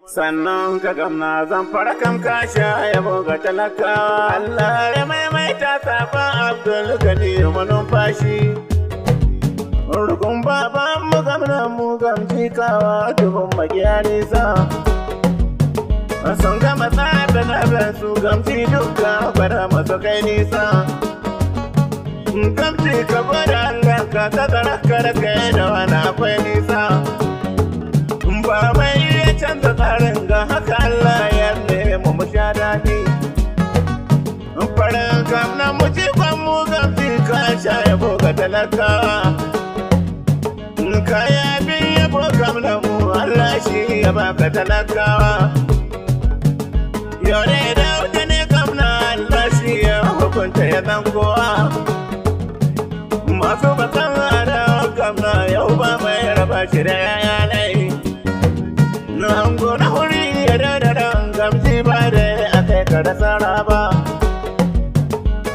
Sannunka Gwamna zan fara kam kasha yabo ga talakawa. Allah ya maimaita sabon Abdul Gani manumfashi. Rukun baban mu Gwamna mu gamjikawa dubun magiya nisa. Sun gama tsafe zaben su gamci duka bara masu kai nisa. Gamci ka gwada Allah ka tsara kare kai da wani akwai nisa. Ba mai iya canza tsarin ga haka Allah ya nemi mu sha daɗi. Farin Gwamna mu ci kwan mu gamci ka sha yabo ga talakawa. Kaya bin yabo Gwamna mu Allah shi ya baka talakawa. Yau ne da wuta ne Gwamna Allah shi ya hukunta ya zan kowa. Masu bakan adawa Gwamna yau ba mai raba shi da yayanai. Na hango na huri ya dadaran gamji ba da aka ka da tsara ba.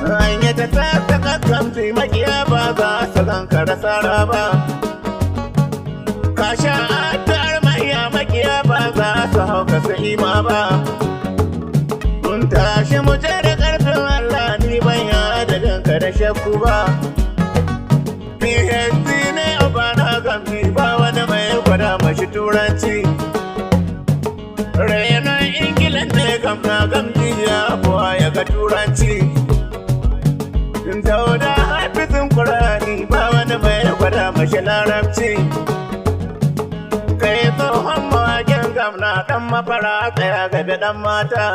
An yi ta tsaka gamji makiya ba za su ganka da tsara ba. Ka sha addu'ar mahiya makiya ba za su hau ka su ima ba. Mun tashi mu je da ƙarfin Allah ni ban yada ganka da shakku ba. PhD ne ba na gamji ba wani mai gwada mashi turanci. Rayanar Ingilan ne Gwamna gamji ya buwa ya ga turanci. Dauda haifizin Kurani ba wani mai gwada mashi larabci. Kai tsohon mawakin Gwamna ɗan mafara tsaya gabe ɗan mata.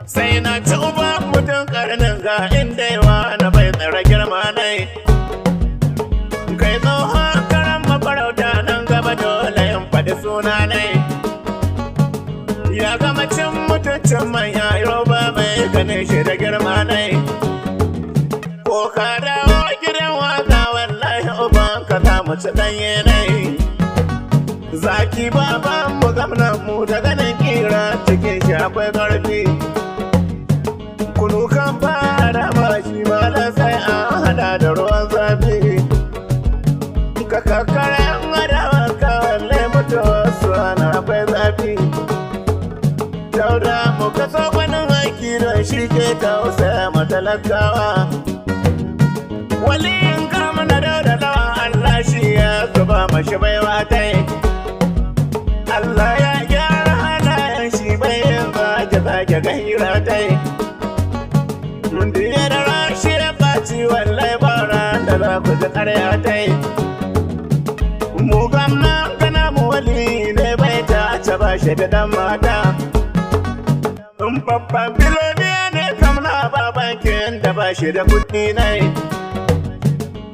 Sai na ci uba mutum ƙarnin ga inda yawa na bai tsara girma nai. Kai tsohon karan mafarauta nan gaba dole in faɗi suna nai. Ya gama cin mutuncin manya yau ba mai ganin shi da girma nai. Ko ka dawo gidan waka wallahi uban ka za mu ci ɗanye nai. Zaki baban mu Gwamnan mu da ganin kira cikin shi akwai ƙarfi. Kunu kan fara mashi malam sai an hada da ruwan zafi. Ka kakkare an adawa ka wallahi mutuwar su ana akwai zafi. Dauda mu kaso gwanin aiki don shi ke tausaya matalakawa. Waliyin kama na dauda lawa Allah shi ya zuba mashi baiwa tai. Allah ya gyara halayen shi bayan zage-zage ga hira tai. Mundiya da rashi ya ɓaci wallai bara da za ku ji ƙarya tai. Mu Gwamna gana mu wali ne bai ta ce ba shi da ɗan mata. Babban biloniya ne Gwamna babankin da ba shi da kuɗi nai.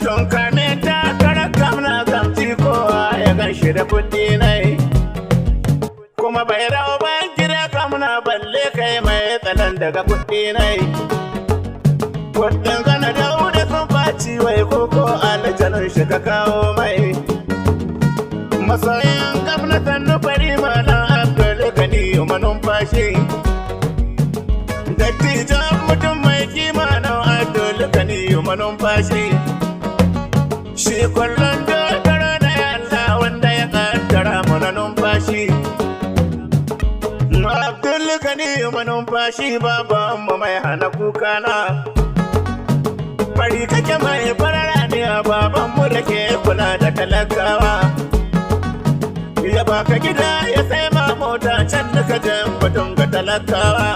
Don kane takarar Gwamna gamji kowa ya gan shi da kuɗi nai. Kuma bai rawa ban gida Gwamna balle kai mai tsalan daga kuɗi nai. Kuɗin gana da sun faci wai koko aljanun shi ka kawo mai. Masoyin Gwamna sannu bari mana Abdul Gani manumfashi. Dattijan mutum mai kima na Abdul Gani manumfashi. Shi kullum dogara da Allah wanda ya kaddara mana numfashi. Abdul Gani manumfashi baban mu mai hana kuka na. Bari kake mai farara ne a baban mu da ke kula da talakawa. Ya baka gida ya sai ma mota can da ka jan batun ga talakawa.